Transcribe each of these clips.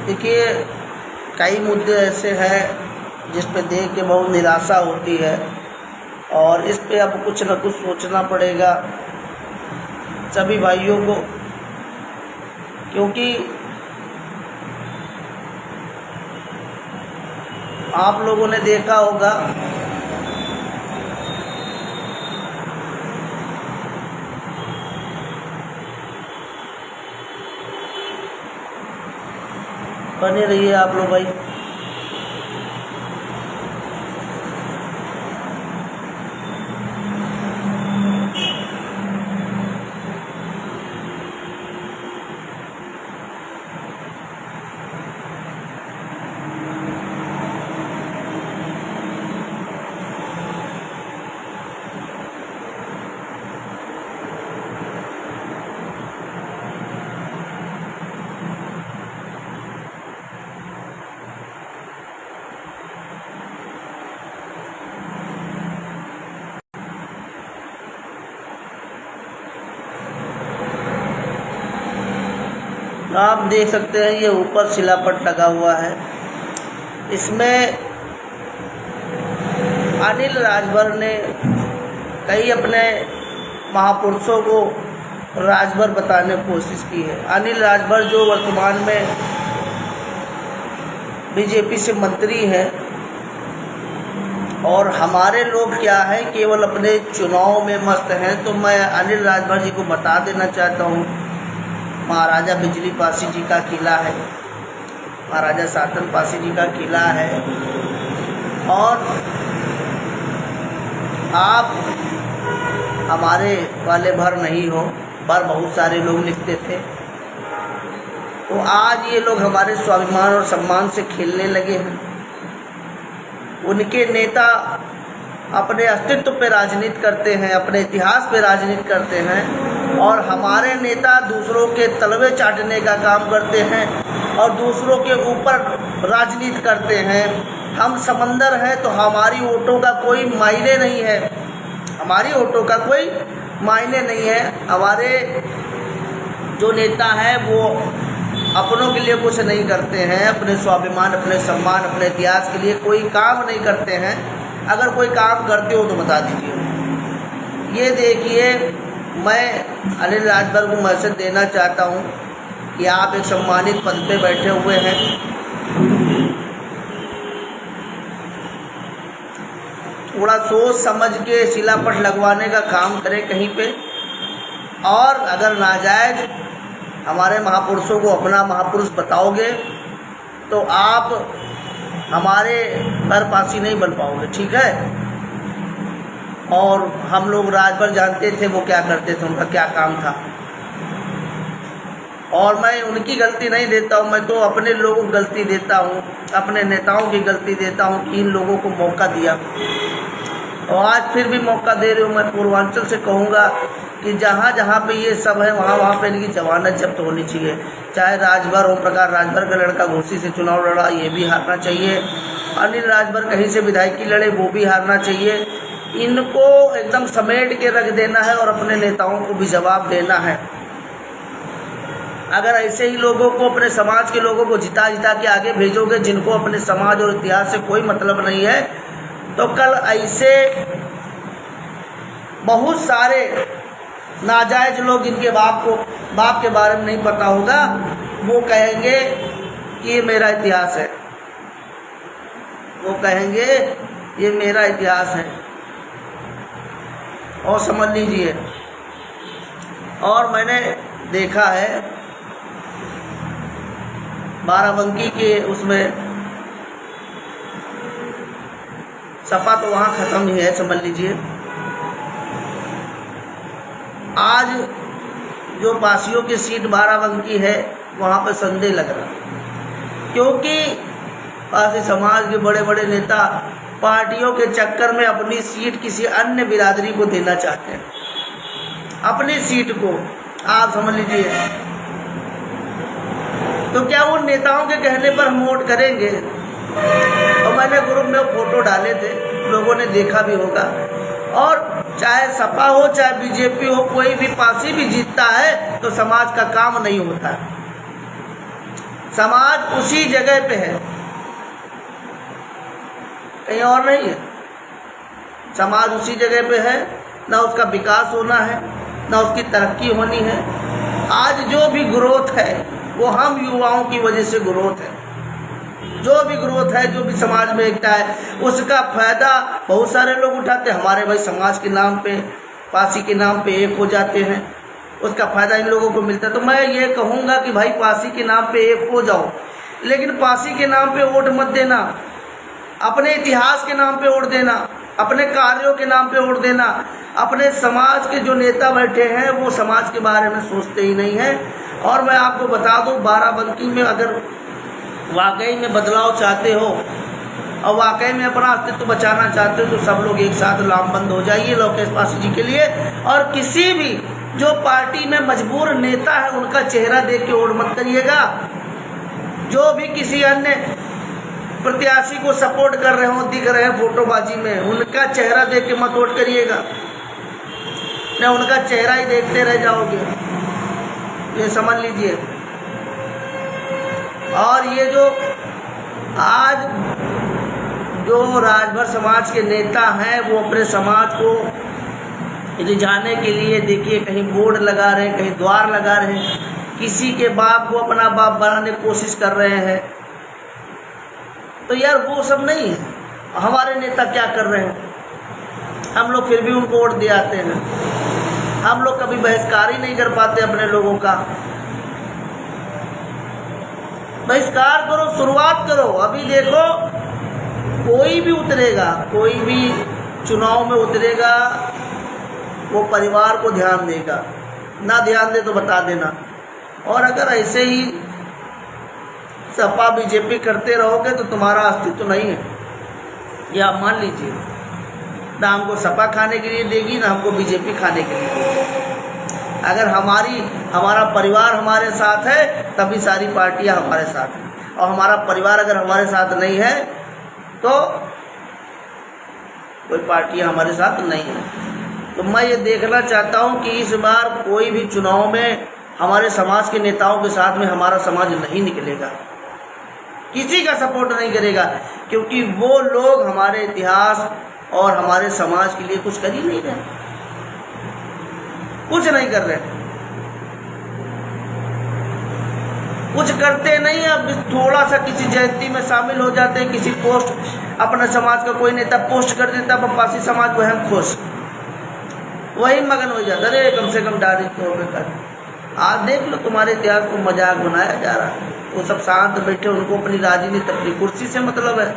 देखिए, कई मुद्दे ऐसे हैं जिस पे देख के बहुत निराशा होती है और इस पे अब कुछ न कुछ सोचना पड़ेगा सभी भाइयों को, क्योंकि आप लोगों ने देखा होगा बने रहिए आप लोग भाई। आप देख सकते हैं ये ऊपर शिलापट लगा हुआ है, इसमें अनिल राजभर ने कई अपने महापुरुषों को राजभर बताने की कोशिश की है। अनिल राजभर जो वर्तमान में बीजेपी से मंत्री हैं, और हमारे लोग क्या है केवल अपने चुनाव में मस्त हैं। तो मैं अनिल राजभर जी को बता देना चाहता हूँ, महाराजा बिजली पासी जी का किला है, महाराजा सातन पासी जी का किला है, और आप हमारे वाले भर नहीं हो, भर बहुत सारे लोग लिखते थे। तो आज ये लोग हमारे स्वाभिमान और सम्मान से खेलने लगे हैं। उनके नेता अपने अस्तित्व पे राजनीति करते हैं, अपने इतिहास पे राजनीति करते हैं, और हमारे नेता दूसरों के तलवे चाटने का काम करते हैं और दूसरों के ऊपर राजनीति करते हैं। हम समंदर हैं तो हमारी वोटों का कोई मायने नहीं है, हमारी वोटों का कोई मायने नहीं है। हमारे जो नेता हैं वो अपनों के लिए कुछ नहीं करते हैं, अपने स्वाभिमान, अपने सम्मान, अपने इतिहास के लिए कोई काम नहीं करते हैं। अगर कोई काम करते हो तो बता दीजिए। ये देखिए, मैं अनिल राजभर को मैसेज देना चाहता हूँ कि आप एक सम्मानित पद पे बैठे हुए हैं, थोड़ा सोच समझ के शिलापट लगवाने का काम करें कहीं पे, और अगर नाजायज हमारे महापुरुषों को अपना महापुरुष बताओगे तो आप हमारे बरपासी नहीं बन पाओगे, ठीक है। और हम लोग राजभर जानते थे वो क्या करते थे, उनका क्या काम था, और मैं उनकी गलती नहीं देता हूँ, मैं तो अपने लोगों को गलती देता हूँ, अपने नेताओं की गलती देता हूँ कि इन लोगों को मौका दिया। और आज फिर भी मौका दे रहे हूँ। मैं पूर्वांचल से कहूँगा कि जहाँ जहाँ पे ये सब है वहाँ पे इनकी जमानत जब्त होनी चाहिए। चाहे राजभर, ओम प्रकाश राजभर का लड़का घोसी से चुनाव लड़ा, ये भी हारना चाहिए। अनिल राजभर कहीं से विधायकी लड़े, वो भी हारना चाहिए। इनको एकदम समेट के रख देना है और अपने नेताओं को भी जवाब देना है। अगर ऐसे ही लोगों को, अपने समाज के लोगों को जिता जिता के आगे भेजोगे जिनको अपने समाज और इतिहास से कोई मतलब नहीं है, तो कल ऐसे बहुत सारे नाजायज लोग जिनके बाप के बारे में नहीं पता होगा, वो कहेंगे कि ये मेरा इतिहास है, वो कहेंगे ये मेरा इतिहास है, और समझ लीजिए। और मैंने देखा है बाराबंकी के उसमें सपा तो वहाँ ख़त्म ही है, समझ लीजिए। आज जो पासियों की सीट बाराबंकी है वहाँ पर संदेह लग रहा, क्योंकि पासी समाज के बड़े बड़े नेता पार्टियों के चक्कर में अपनी सीट किसी अन्य बिरादरी को देना चाहते हैं, अपनी सीट को, आप समझ लीजिए। तो क्या उन नेताओं के कहने पर हम वोट करेंगे? और मैंने ग्रुप में फोटो डाले थे, लोगों ने देखा भी होगा। और चाहे सपा हो चाहे बीजेपी हो, कोई भी पासी भी जीतता है तो समाज का काम नहीं होता है। समाज उसी जगह पे है, कहीं और नहीं है। समाज उसी जगह पे है, ना उसका विकास होना है, ना उसकी तरक्की होनी है। आज जो भी ग्रोथ है वो हम युवाओं की वजह से ग्रोथ है। जो भी ग्रोथ है, जो भी समाज में एकता है, उसका फायदा बहुत सारे लोग उठाते हैं। हमारे भाई समाज के नाम पे, पासी के नाम पे एक हो जाते हैं, उसका फायदा इन लोगों को मिलता है। तो मैं ये कहूँगा कि भाई पासी के नाम पे एक हो जाओ, लेकिन पासी के नाम पे वोट मत देना, अपने इतिहास के नाम पे वोट देना, अपने कार्यों के नाम पे वोट देना। अपने समाज के जो नेता बैठे हैं वो समाज के बारे में सोचते ही नहीं हैं। और मैं आपको बता दूं, बाराबंकी में अगर वाकई में बदलाव चाहते हो और वाकई में अपना अस्तित्व बचाना चाहते हो तो सब लोग एक साथ लामबंद हो जाइए लोकेश पासी जी के लिए। और किसी भी जो पार्टी में मजबूर नेता है उनका चेहरा देख के वोट मत करिएगा। जो भी किसी अन्य प्रत्याशी को सपोर्ट कर रहे हो, दिख रहे हैं फोटोबाजी में, उनका चेहरा देख के मत वोट करिएगा, न उनका चेहरा ही देखते रह जाओगे, ये समझ लीजिए। और ये जो आज जो राजभर समाज के नेता हैं वो अपने समाज को रिझाने के लिए देखिए कहीं बोर्ड लगा रहे हैं, कहीं द्वार लगा रहे हैं, किसी के बाप को अपना बाप बनाने की कोशिश कर रहे हैं। तो यार वो सब नहीं है। हमारे नेता क्या कर रहे हैं, हम लोग फिर भी उनको वोट दे आते हैं। हम लोग कभी बहिष्कार ही नहीं कर पाते अपने लोगों का। बहिष्कार करो, शुरुआत करो। अभी देखो कोई भी उतरेगा, कोई भी चुनाव में उतरेगा, वो परिवार को ध्यान देगा, ना ध्यान दे तो बता देना। और अगर ऐसे ही सपा बीजेपी करते रहोगे तो तुम्हारा अस्तित्व तो नहीं है, ये आप मान लीजिए। ना हमको सपा खाने के लिए देगी, ना हमको बीजेपी खाने के लिए देगी। अगर हमारा परिवार हमारे साथ है तभी सारी पार्टियां हमारे साथ हैं, और हमारा परिवार अगर हमारे साथ नहीं है तो कोई पार्टियां हमारे साथ नहीं है। तो मैं ये देखना चाहता हूं कि इस बार कोई भी चुनाव में हमारे समाज के नेताओं के साथ में हमारा समाज नहीं निकलेगा, किसी का सपोर्ट नहीं करेगा, क्योंकि वो लोग हमारे इतिहास और हमारे समाज के लिए कुछ कर ही नहीं रहे, कुछ नहीं कर रहे, कुछ करते नहीं। अब थोड़ा सा किसी जयंती में शामिल हो जाते हैं, किसी पोस्ट अपने समाज का कोई नेता पोस्ट कर देता है, पासी समाज वह हम खुश, वही मगन हो जाता है। अरे कम से कम डायरेक्ट तो कर। आज देख लो तुम्हारे इतिहास को मजाक बनाया जा रहा है। वो सब शांत बैठे, उनको अपनी राजनीति अपनी कुर्सी से मतलब है।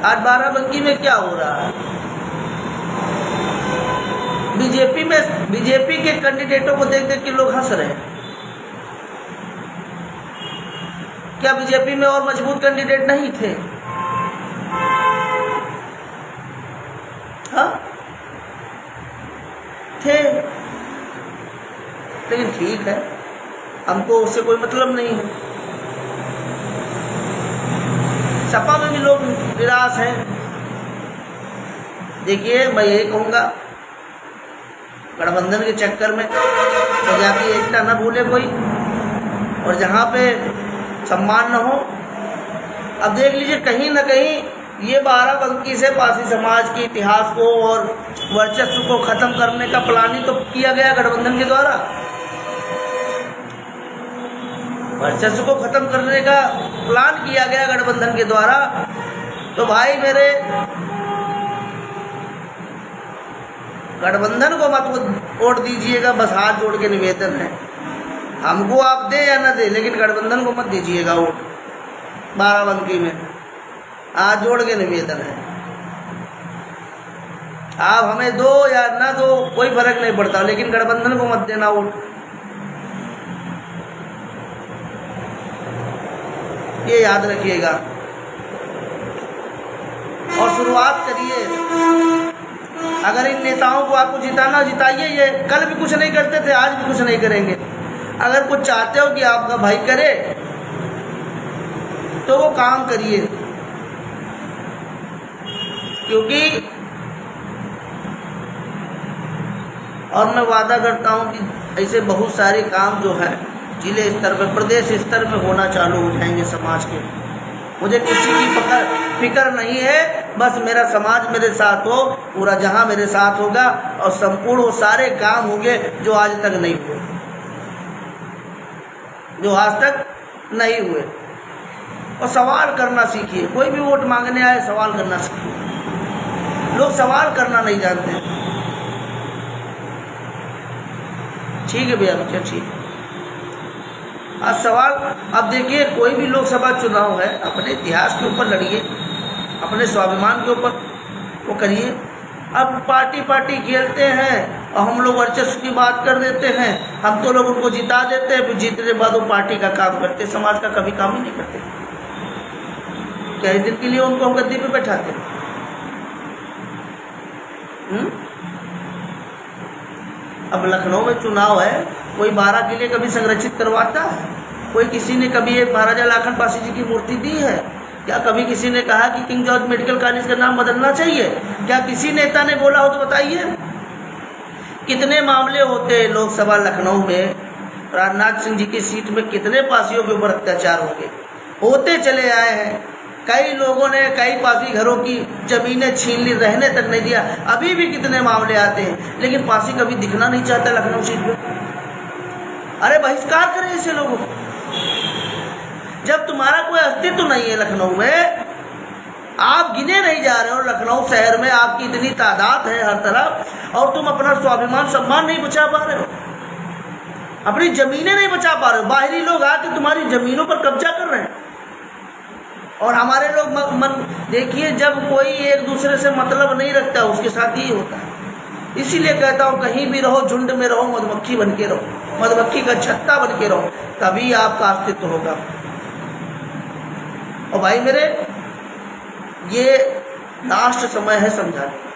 आज बाराबंकी में क्या हो रहा है, बीजेपी के कैंडिडेटों को देख देख के लोग हंस रहे हैं। क्या बीजेपी में और मजबूत कैंडिडेट नहीं थे? हाँ थे, लेकिन ठीक है, हमको उससे कोई मतलब नहीं है। सपा में भी लोग निराश हैं। देखिए मैं यही कहूँगा, गठबंधन के चक्कर में जाति एकता न भूले कोई, और जहाँ पे सम्मान न हो। अब देख लीजिए कहीं ना कहीं ये बाराबंकी से पासी समाज के इतिहास को और वर्चस्व को खत्म करने का प्लानिंग तो किया गया गठबंधन के द्वारा। वर्चस्व को खत्म करने का प्लान किया गया गठबंधन के द्वारा। तो भाई मेरे, गठबंधन को मत वोट दीजिएगा, बस हाथ जोड़ के निवेदन है। हमको आप दे या न दे, लेकिन गठबंधन को मत दीजिएगा वोट। बाराबंकी में हाथ जोड़ के निवेदन है, आप हमें दो या न दो कोई फर्क नहीं पड़ता, लेकिन गठबंधन को मत देना वोट, ये याद रखिएगा। और शुरुआत करिए। अगर इन नेताओं को आपको जिताना, जिताइए। ये कल भी कुछ नहीं करते थे, आज भी कुछ नहीं करेंगे। अगर कुछ चाहते हो कि आपका भाई करे तो वो काम करिए, क्योंकि और मैं वादा करता हूं कि ऐसे बहुत सारे काम जो है जिले स्तर पर, प्रदेश स्तर में होना चालू हो जाएंगे समाज के। मुझे किसी की फिक्र नहीं है, बस मेरा समाज मेरे साथ हो, पूरा जहां मेरे साथ होगा और संपूर्ण वो सारे काम होंगे जो आज तक नहीं हुए, जो आज तक नहीं हुए। और सवाल करना सीखिए, कोई भी वोट मांगने आए सवाल करना सीखिए। लोग सवाल करना नहीं जानते। ठीक है भैया, क्या ठीक है। आज सवाल, अब देखिए कोई भी लोकसभा चुनाव है, अपने इतिहास के ऊपर लड़िए, अपने स्वाभिमान के ऊपर वो करिए। अब पार्टी खेलते हैं और हम लोग वर्चस्व की बात कर देते हैं, हम तो लोग उनको जिता देते हैं, फिर जीतने के बाद वो पार्टी का काम करते, समाज का कभी काम ही नहीं करते। क्या इस दिन के लिए उनको हम गद्दी पे बैठाते हैं? अब लखनऊ में चुनाव है, कोई 12 किले कभी संरक्षित करवाता है? कोई किसी ने कभी एक महाराजा लाखन पासी जी की मूर्ति दी है? क्या कभी किसी ने कहा कि किंग जॉर्ज मेडिकल कॉलेज का नाम बदलना चाहिए? क्या किसी नेता ने बोला हो तो बताइए। कितने मामले होते लोकसभा लखनऊ में, राजनाथ सिंह जी की सीट में कितने पासियों के ऊपर अत्याचार होते चले आए हैं। कई लोगों ने कई पासी घरों की जमीनें छीन ली, रहने तक नहीं दिया। अभी भी कितने मामले आते हैं, लेकिन पासी कभी दिखना नहीं चाहता लखनऊ सीट पे। अरे बहिष्कार करें ऐसे लोगों को। जब तुम्हारा कोई अस्तित्व नहीं है लखनऊ में, आप गिने नहीं जा रहे हो, लखनऊ शहर में आपकी इतनी तादाद है हर तरफ, और तुम अपना स्वाभिमान सम्मान नहीं बचा पा रहे हो, अपनी जमीनें नहीं बचा पा रहे हो। बाहरी लोग आके तुम्हारी जमीनों पर कब्जा कर रहे हैं। और हमारे लोग देखिए, जब कोई एक दूसरे से मतलब नहीं रखता उसके साथ ही होता है। इसीलिए कहता हूँ, कहीं भी रहो झुंड में रहो, मधुमक्खी बन के रहो, मधुमक्खी का छत्ता बन के रहो, तभी आपका अस्तित्व होगा। और भाई मेरे, ये लास्ट समय है समझाने।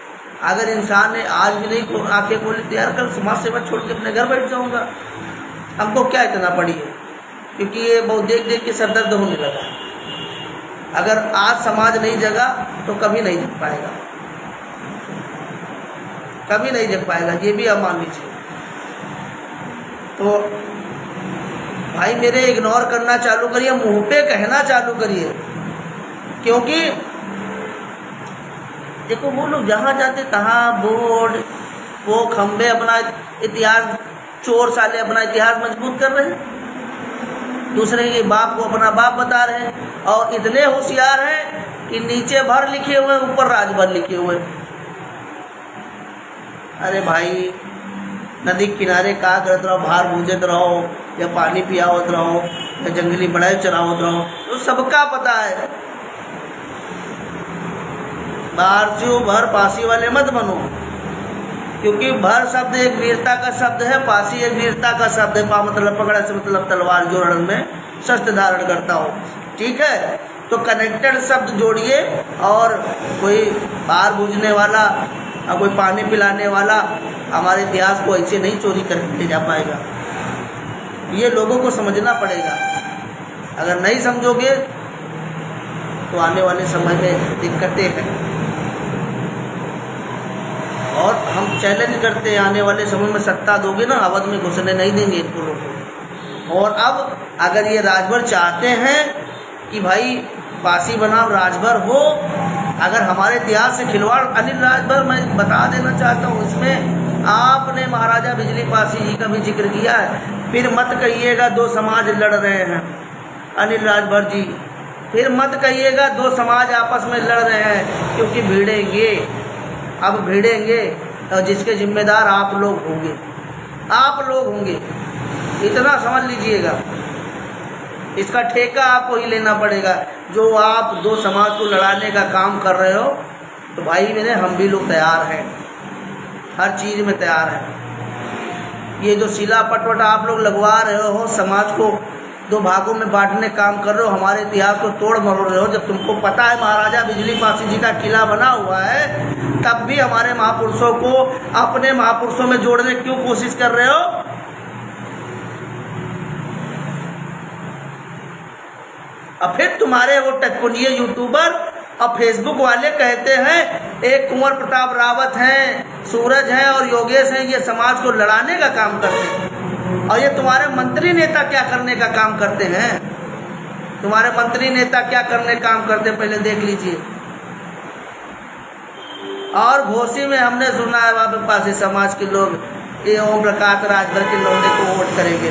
अगर इंसान ने आज भी नहीं आंखें खोली, तैयार कर समाज सेवा छोड़ के अपने घर बैठ जाऊंगा, हमको क्या इतना पड़ी है, क्योंकि ये बहुत देख देख के सरदर्द होने लगा। अगर आज समाज नहीं जगा तो कभी नहीं जग पाएगा, कभी नहीं जग पाएगा, ये भी आप मान लीजिए। तो भाई मेरे, इग्नोर करना चालू करिए, मुंह पे कहना चालू करिए। क्योंकि देखो, वो लोग जहाँ जाते तहाँ बोर्ड, वो खंबे, अपना इतिहास, चोर साले अपना इतिहास मजबूत कर रहे हैं, दूसरे के बाप को अपना बाप बता रहे हैं, और इतने होशियार हैं कि नीचे भर लिखे हुए, ऊपर राजभर लिखे हुए। अरे भाई, नदी किनारे का करते रहो, बाहर भूजत रहो, या पानी पियावत रहो, या जंगली बढ़ाई चरावत रहो, तो सबका पता है। बाहर से भर पासी वाले मत बनो, क्योंकि भर शब्द एक वीरता का शब्द है, पासी एक वीरता का शब्द है। पा मतलब पकड़ा से मतलब तलवार, जो रण में शस्त्र धारण करता हो। ठीक है, तो कनेक्टेड शब्द जोड़िए, और कोई बाहर बूझने वाला और कोई पानी पिलाने वाला हमारे इतिहास को ऐसे नहीं चोरी करके ले जा पाएगा। ये लोगों को समझना पड़ेगा। अगर नहीं समझोगे तो आने वाले समय में दिक्कतें हैं। और हम चैलेंज करते हैं, आने वाले समय में सत्ता दोगे ना, अवध में घुसने नहीं देंगे इनको लोगों को। और अब अगर ये राजभर चाहते हैं कि भाई पासी बनाम राजभर हो, अगर हमारे इतिहास से खिलवाड़, अनिल राजभर, मैं बता देना चाहता हूँ, इसमें आपने महाराजा बिजली पासी जी का भी जिक्र किया है। फिर मत कहिएगा दो समाज लड़ रहे हैं, अनिल राजभर जी, फिर मत कहिएगा दो समाज आपस में लड़ रहे हैं, क्योंकि भिड़ेंगे, अब भिड़ेंगे, और जिसके जिम्मेदार आप लोग होंगे, आप लोग होंगे, इतना समझ लीजिएगा। इसका ठेका आपको ही लेना पड़ेगा। जो आप दो समाज को लड़ाने का काम कर रहे हो, तो भाई मेरे, हम भी लोग तैयार हैं, हर चीज़ में तैयार हैं। ये जो शिला पटवट आप लोग लगवा रहे हो, समाज को दो भागों में बांटने काम कर रहे हो, हमारे इतिहास को तोड़ मरोड़ रहे हो। जब तुमको पता है महाराजा बिजली पासी जी का किला बना हुआ है, तब भी हमारे महापुरुषों को अपने महापुरुषों में जोड़ने क्यों कोशिश कर रहे हो? और फिर तुम्हारे वो टचपुंजिए यूट्यूबर और फेसबुक वाले कहते हैं एक कुंवर प्रताप रावत हैं, सूरज हैं और योगेश हैं, ये समाज को लड़ाने का काम करते हैं। और ये तुम्हारे मंत्री नेता क्या करने का काम करते हैं, तुम्हारे मंत्री नेता क्या करने का काम करते हैं पहले देख लीजिए। और घोसी में हमने सुना है वहाँ पे पासी समाज के लोग ये ओम प्रकाश राजभर के लौंडे को वोट करेंगे।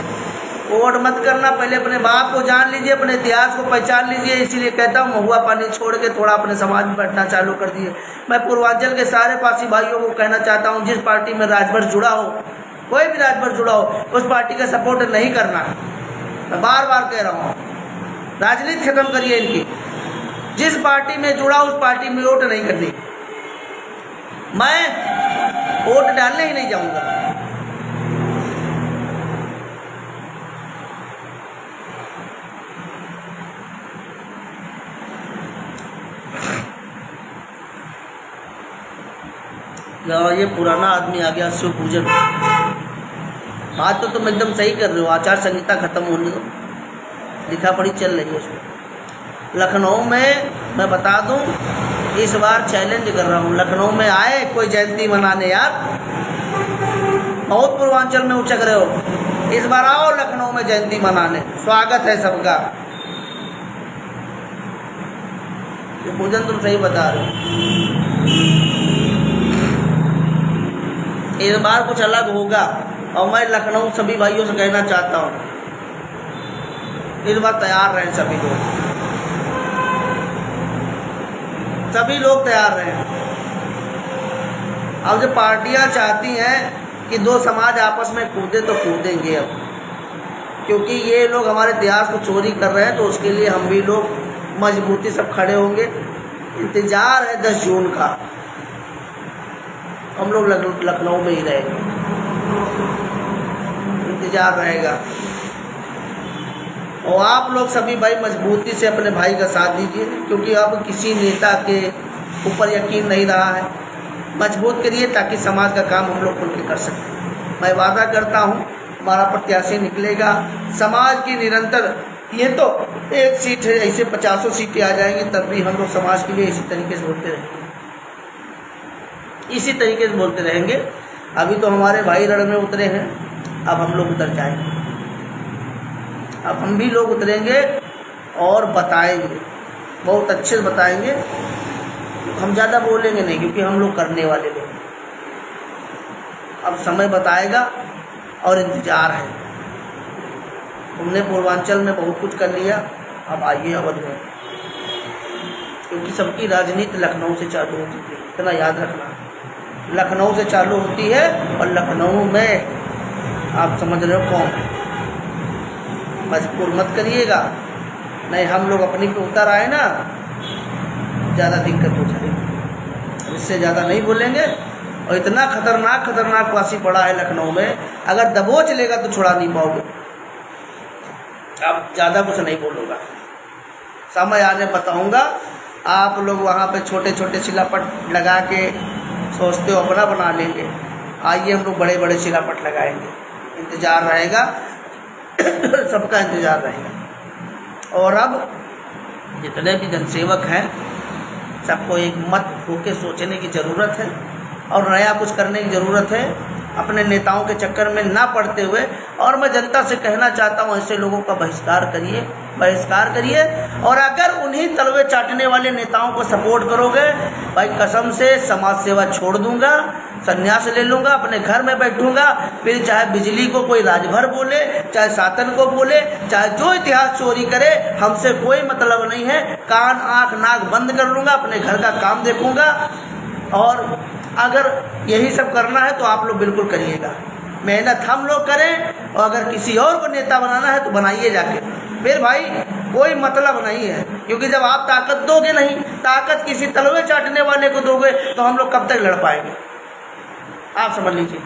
वोट मत करना, पहले अपने बाप को जान लीजिए, अपने इतिहास को पहचान लीजिए। इसीलिए कहता हूँ महुआ पानी छोड़ के थोड़ा अपने समाज में बैठना चालू कर दिए। मैं पूर्वांचल के सारे पासी भाइयों को कहना चाहता हूँ, जिस पार्टी में राजभर जुड़ा हो, कोई भी राजभर जुड़ा हो, उस पार्टी का सपोर्ट नहीं करना है। मैं बार बार कह रहा हूँ, राजनीति खत्म करिए इनकी। जिस पार्टी में जुड़ा उस पार्टी में वोट नहीं करनी। मैं वोट डालने ही नहीं जाऊंगा। ये पुराना आदमी आ गया शिव पूजन। बात तो तुम एकदम सही कर रहे हो, आचार संहिता खत्म होने दो, लिखा पढ़ी चल रही है उसमें। लखनऊ में मैं बता दूं, इस बार चैलेंज कर रहा हूँ, लखनऊ में आए कोई जयंती मनाने यार, बहुत पूर्वांचल में उचक रहे हो, इस बार आओ लखनऊ में जयंती मनाने, स्वागत है सबका। ये पूजन तुम सही बता रहे हो, इस बार कुछ अलग होगा। और मैं लखनऊ सभी भाइयों से कहना चाहता हूँ, इस बार तैयार रहें सभी लोग, सभी लोग तैयार रहें। अब जो पार्टियां चाहती हैं कि दो समाज आपस में कूदे तो कूदेंगे अब, क्योंकि ये लोग हमारे इतिहास को चोरी कर रहे हैं, तो उसके लिए हम भी लोग मजबूती सब खड़े होंगे। इंतज़ार है 10 जून का, हम लोग लखनऊ में ही रहेंगे, इंतज़ार रहेगा। और आप लोग सभी भाई मजबूती से अपने भाई का साथ दीजिए, क्योंकि अब किसी नेता के ऊपर यकीन नहीं रहा है। मजबूत करिए ताकि समाज का काम हम लोग खुल के कर सकें। मैं वादा करता हूँ हमारा प्रत्याशी निकलेगा, समाज की निरंतर, ये तो एक सीट है, ऐसे 50 सीटें आ जाएंगी, तब भी हम लोग समाज के लिए इसी तरीके से बोलते रहेंगे, इसी तरीके से बोलते रहेंगे। अभी तो हमारे भाई रण में उतरे हैं, अब हम लोग उतर जाएंगे, अब हम भी लोग उतरेंगे और बताएंगे, बहुत अच्छे से बताएंगे। हम ज़्यादा बोलेंगे नहीं, क्योंकि हम लोग करने वाले लोग। अब समय बताएगा और इंतज़ार है। हमने पूर्वांचल में बहुत कुछ कर लिया, अब आइए अवध में, क्योंकि सबकी राजनीति लखनऊ से चालू होती है, इतना याद रखना। लखनऊ से चालू होती है और लखनऊ में आप समझ रहे हो कौन है। मजबूर मत करिएगा, नहीं हम लोग अपनी पे उतर आए ना, ज़्यादा दिक्कत हो जाएगी। इससे ज़्यादा नहीं बोलेंगे। और इतना खतरनाक वासी पड़ा है लखनऊ में, अगर दबोच लेगा तो छुड़ा नहीं पाओगे। अब ज़्यादा कुछ नहीं बोलूँगा, समय आने बताऊँगा। आप लोग वहाँ पे छोटे छोटे शिलापट लगा के सोचते हो अपना बना लेंगे, आइए हम लोग बड़े बड़े शिलापट लगाएंगे। इंतज़ार रहेगा सबका इंतज़ार रहेगा। और अब जितने भी जनसेवक हैं, सबको एक मत होके सोचने की ज़रूरत है और नया कुछ करने की ज़रूरत है, अपने नेताओं के चक्कर में ना पड़ते हुए। और मैं जनता से कहना चाहता हूँ, ऐसे लोगों का बहिष्कार करिए। और अगर उन्हीं तलवे चाटने वाले नेताओं को सपोर्ट करोगे, भाई कसम से समाज सेवा छोड़ दूंगा, संन्यास ले लूँगा, अपने घर में बैठूंगा। फिर चाहे बिजली को कोई राजभर बोले, चाहे सातन को बोले, चाहे जो इतिहास चोरी करे, हमसे कोई मतलब नहीं है। कान आँख नाक बंद कर लूँगा, अपने घर का काम देखूँगा। और अगर यही सब करना है तो आप लोग बिल्कुल करिएगा, मेहनत हम लोग करें। और अगर किसी और को नेता बनाना है तो बनाइए जाके, फिर भाई कोई मतलब नहीं है। क्योंकि जब आप ताकत दोगे नहीं, ताकत किसी तलवे चाटने वाले को दोगे, तो हम लोग कब तक लड़ पाएंगे, आप समझ लीजिए।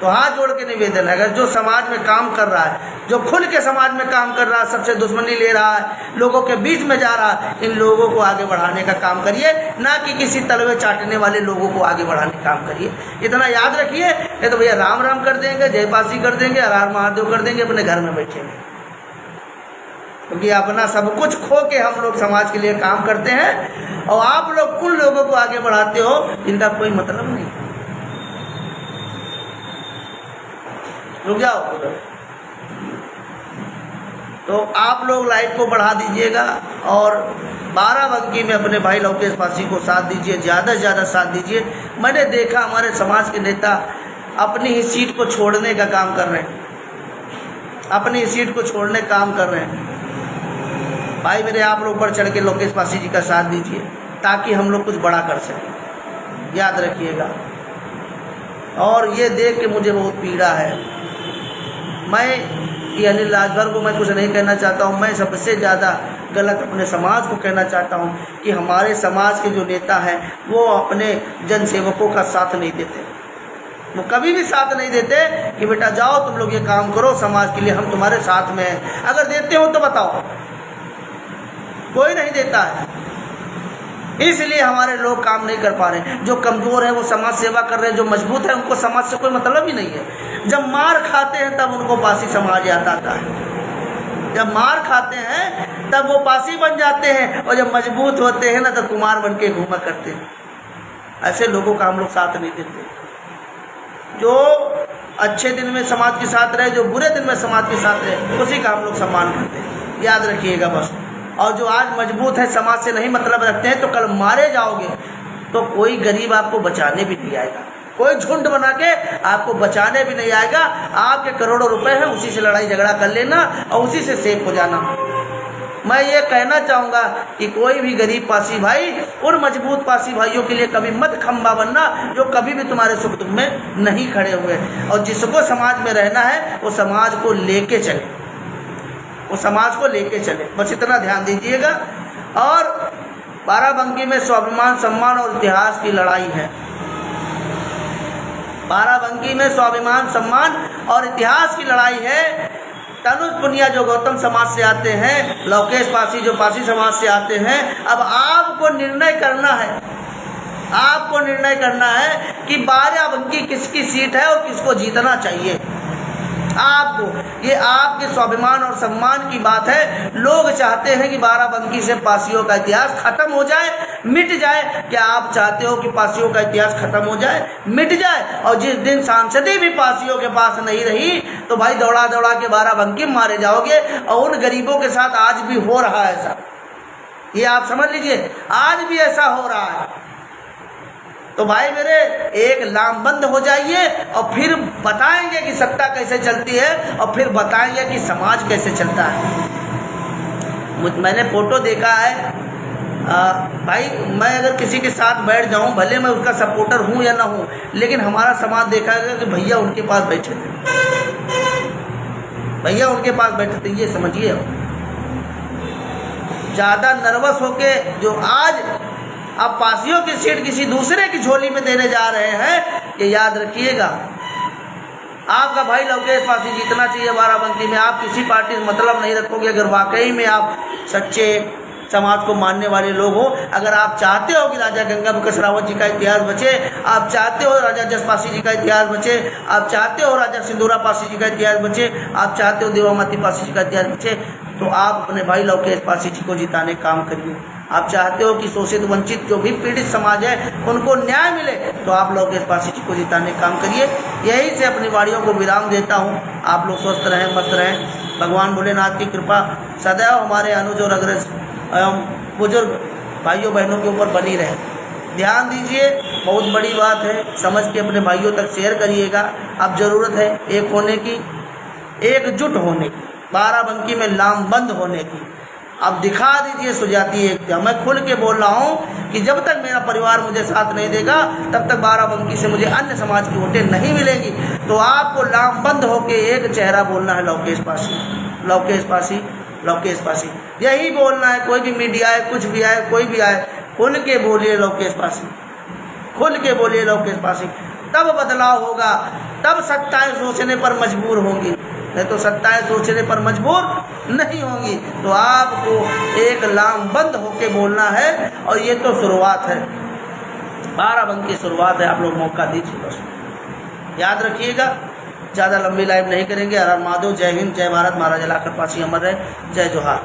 तो हाथ जोड़ के निवेदन है, अगर जो समाज में काम कर रहा है, जो खुल के समाज में काम कर रहा है, सबसे दुश्मनी ले रहा है, लोगों के बीच में जा रहा है, इन लोगों को आगे बढ़ाने का काम करिए, ना कि किसी तलवे चाटने वाले लोगों को आगे बढ़ाने का काम करिए। इतना याद रखिए। ये तो भैया राम राम कर देंगे, जयपासी कर देंगे, हर हर महादेव कर देंगे, अपने घर में बैठेंगे। क्योंकि अपना सब कुछ खो के हम लोग समाज के लिए काम करते हैं, और आप लोग उन लोगों को आगे बढ़ाते हो जिनका कोई मतलब नहीं। रुक जाओ उधर। तो आप लोग लाइक को बढ़ा दीजिएगा और बाराबंकी में अपने भाई लवकेश पासी को साथ दीजिए, ज़्यादा से ज़्यादा साथ दीजिए। मैंने देखा हमारे समाज के नेता अपनी ही सीट को छोड़ने का काम कर रहे हैं, अपनी सीट को छोड़ने का काम कर रहे हैं। भाई मेरे, आप लोग बढ़ चढ़ के लवकेश पासी जी का साथ दीजिए ताकि हम लोग कुछ बड़ा कर सकें, याद रखिएगा। और ये देख के मुझे बहुत पीड़ा है। मैं कि अनिल राजभर को मैं कुछ नहीं कहना चाहता हूँ, मैं सबसे ज़्यादा गलत अपने समाज को कहना चाहता हूँ कि हमारे समाज के जो नेता हैं वो अपने जनसेवकों का साथ नहीं देते। वो कभी भी साथ नहीं देते कि बेटा जाओ तुम लोग ये काम करो समाज के लिए, हम तुम्हारे साथ में हैं। अगर देते हो तो बताओ, कोई नहीं देता है। इसलिए हमारे लोग काम नहीं कर पा रहे हैं। जो कमज़ोर है वो समाज सेवा कर रहे हैं, जो मजबूत है उनको समाज से कोई मतलब ही नहीं है। जब मार खाते हैं तब उनको पासी समाज याद आता है। जब मार खाते हैं तब वो पासी बन जाते हैं, और जब मजबूत होते हैं ना तो कुमार बन के घूमा करते हैं। ऐसे लोगों का हम लोग साथ नहीं देते। जो अच्छे दिन में समाज के साथ रहे, जो बुरे दिन में समाज के साथ रहे, उसी का हम लोग सम्मान करते हैं, याद रखिएगा बस। और जो आज मजबूत है, समाज से नहीं मतलब रखते हैं, तो कल मारे जाओगे तो कोई गरीब आपको बचाने भी नहीं आएगा, कोई झुंड बना के आपको बचाने भी नहीं आएगा। आपके करोड़ों रुपए हैं, उसी से लड़ाई झगड़ा कर लेना और उसी से सेफ हो जाना। मैं ये कहना चाहूँगा कि कोई भी गरीब पासी भाई उन मजबूत पासी भाइयों के लिए कभी मत खंबा बनना जो कभी भी तुम्हारे सुख दुख में नहीं खड़े हुए। और जिसको समाज में रहना है वो समाज को लेके चले, वो समाज को लेके चले, बस इतना ध्यान दीजिएगा। और बाराबंकी में स्वाभिमान, सम्मान और इतिहास की लड़ाई है। बाराबंकी में स्वाभिमान, सम्मान और इतिहास की लड़ाई है। तनुज पुनिया जो गौतम समाज से आते हैं, लवकेश पासी जो पासी समाज से आते हैं, अब आपको निर्णय करना है, आपको निर्णय करना है कि बाराबंकी किसकी सीट है और किसको जीतना चाहिए। आपको, ये आपके स्वाभिमान और सम्मान की बात है। लोग चाहते हैं कि बाराबंकी से पासियों का इतिहास खत्म हो जाए, मिट जाए। क्या आप चाहते हो कि पासियों का इतिहास खत्म हो जाए, मिट जाए? और जिस दिन सांसदी भी पासियों के पास नहीं रही तो भाई दौड़ा दौड़ा के बाराबंकी मारे जाओगे। और उन गरीबों के साथ आज भी हो रहा है ऐसा, ये आप समझ लीजिए, आज भी ऐसा हो रहा है। तो भाई मेरे, एक लामबंद हो जाइए और फिर बताएंगे कि सत्ता कैसे चलती है, और फिर बताएंगे कि समाज कैसे चलता है। मैंने फोटो देखा है भाई, मैं अगर किसी के साथ बैठ जाऊं, भले मैं उसका सपोर्टर हूं या ना हूं, लेकिन हमारा समाज देखा गया कि भैया उनके पास बैठे थे, भैया उनके पास बैठे थे। ये समझिए, ज़्यादा नर्वस होके जो आज आप पासियों की सीट किसी दूसरे की झोली में देने जा रहे हैं, ये याद रखिएगा। आपका भाई लवकेश पासी जीतना चाहिए बाराबंकी में। आप किसी पार्टी से मतलब नहीं रखोगे अगर वाकई में आप सच्चे समाज को मानने वाले लोग हो। अगर आप चाहते हो कि राजा गंगा प्रकाश रावत जी का इतिहास बचे, आप चाहते हो राजा जस पासी जी का इतिहास बचे, आप चाहते हो राजा सिंदूरा पासी जी का इतिहास बचे, आप चाहते हो देवामाती पासी जी का इतिहास बचे, तो आप अपने भाई लवकेश पासी जी को जिताने का काम करिए। आप चाहते हो कि शोषित वंचित जो भी पीड़ित समाज है उनको न्याय मिले, तो आप लवकेश पासी जी को जिताने का काम करिए। यही से अपनी वाणियों को विराम देता हूँ। आप लोग स्वस्थ रहें, मस्त रहें। भगवान भोलेनाथ की कृपा सदैव हमारे अनुज और अग्रज एवं बुजुर्ग भाइयों बहनों के ऊपर बनी रहे। ध्यान दीजिए, बहुत बड़ी बात है, समझ के अपने भाइयों तक शेयर करिएगा। अब ज़रूरत है एक होने की, एकजुट होने की, बाराबंकी में लामबंद होने की। अब दिखा दीजिए सुजातीय एकता। मैं खुल के बोल रहा हूँ कि जब तक मेरा परिवार मुझे साथ नहीं देगा तब तक बाराबंकी से मुझे अन्य समाज की वोटें नहीं मिलेंगी। तो आपको लामबंद होकर एक चेहरा बोलना है, लवकेश पासी, लवकेश पासी, लवकेश पासी, यही बोलना है। कोई भी मीडिया है, कुछ भी आए, कोई भी आए, खुल के बोलिए लवकेश पासी, खुल के बोलिए लवकेश पासी। तब बदलाव होगा, तब सत्ताएं सोचने पर मजबूर होंगी, नहीं तो सत्ताएं सोचने पर मजबूर नहीं होंगी। तो आपको एक लामबंद होके बोलना है, और ये तो शुरुआत है, बाराबंकी शुरुआत है। आप लोग मौका दीजिए, बस याद रखिएगा। ज़्यादा लंबी लाइव नहीं करेंगे। हर हर महादेव, जय हिंद, जय भारत, महाराजा लाखन पासी अमर रहे, जय जोहार।